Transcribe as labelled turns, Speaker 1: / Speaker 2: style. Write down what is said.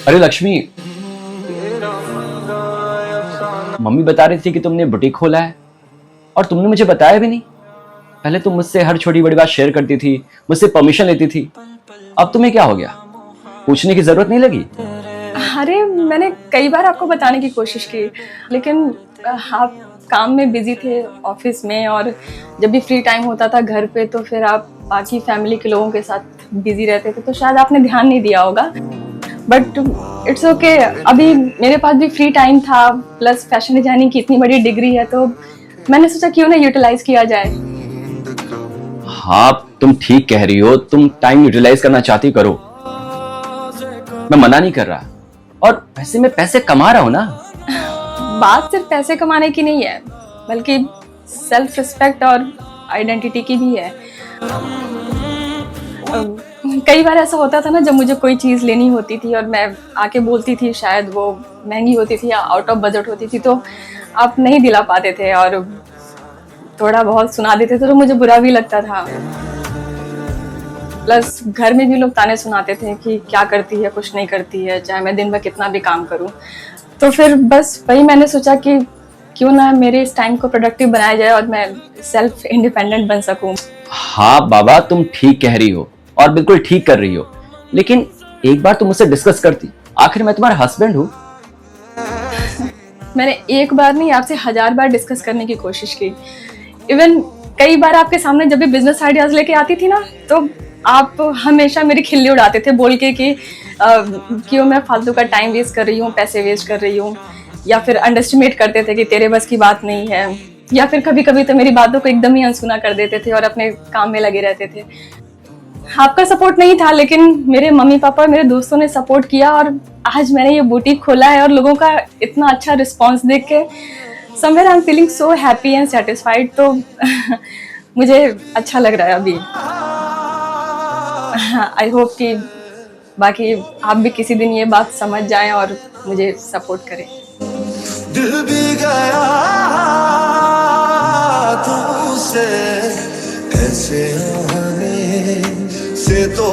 Speaker 1: अरे लक्ष्मी, मम्मी बता रही थी कि तुमने बुटीक खोला है और तुमने मुझे बताया भी नहीं। पहले तुम मुझसे हर छोटी बड़ी बात शेयर करती थी, मुझसे परमिशन लेती थी। अब तुम्हें क्या हो गया? पूछने की जरूरत नहीं लगी?
Speaker 2: अरे मैंने कई बार आपको बताने की कोशिश की, लेकिन आप काम में बिजी थे ऑफिस में, और जब भी फ्री टाइम होता था घर पे तो फिर आप बाकी फैमिली के लोगों के साथ बिजी रहते थे, तो शायद आपने ध्यान नहीं दिया होगा। बट इट्स ओके, अभी मेरे पास भी फ्री टाइम था, प्लस फैशन डिजाइनिंग की इतनी बड़ी डिग्री है, तो मैंने सोचा क्यों ना यूटिलाइज किया जाए।
Speaker 1: हाँ, तुम ठीक कह रही हो। तुम टाइम यूटिलाइज करना चाहती करो, मैं मना नहीं कर रहा। और वैसे मैं पैसे कमा रहा हूं ना।
Speaker 2: बात सिर्फ पैसे कमाने की नहीं है, बल्कि सेल्फ रिस्पेक्ट और आइडेंटिटी की भी है। कई बार ऐसा होता था ना, जब मुझे कोई चीज़ लेनी होती थी और मैं आके बोलती थी, शायद वो महंगी होती थी या आउट ऑफ बजट होती थी, तो आप नहीं दिला पाते थे और थोड़ा बहुत सुना देते थे, तो मुझे बुरा भी लगता था। प्लस घर में भी लोग ताने सुनाते थे कि क्या करती है, कुछ नहीं करती है, चाहे मैं दिन भर कितना भी काम करूं। तो फिर बस वही मैंने सोचा कि क्यों ना मेरे इस टाइम को प्रोडक्टिव बनाया जाए और मैं सेल्फ इंडिपेंडेंट बन सकूं।
Speaker 1: हाँ बाबा, तुम ठीक कह रही हो और बिल्कुल ठीक कर रही हो, लेकिन एक बार तुम मुझसे डिस्कस करती। आखिर मैं तुम्हारा हस्बैंड हूँ।
Speaker 2: मैंने एक बार नहीं, आपसे 1000 बार डिस्कस करने की कोशिश की। इवन कई बार आपके सामने जब भी बिजनेस आइडियाज लेके आती थी ना, तो आप हमेशा मेरी खिल्ली उड़ाते थे बोल के कि क्यों मैं फालतू का टाइम वेस्ट कर रही हूँ, पैसे वेस्ट कर रही हूँ, या फिर अंडरस्टिमेट करते थे कि तेरे बस की बात नहीं है, या फिर कभी कभी तो मेरी बातों को एकदम ही अनसुना कर देते थे और अपने काम में लगे रहते थे। आपका सपोर्ट नहीं था, लेकिन मेरे मम्मी पापा और मेरे दोस्तों ने सपोर्ट किया, और आज मैंने ये बुटीक खोला है और लोगों का इतना अच्छा रिस्पॉन्स देख के somewhere I am feeling so happy and satisfied. तो मुझे अच्छा लग रहा है अभी। आई होप कि बाकी आप भी किसी दिन ये बात समझ जाएं और मुझे सपोर्ट करें।
Speaker 3: दिल भी गया तुमसे, ऐसे आने से तो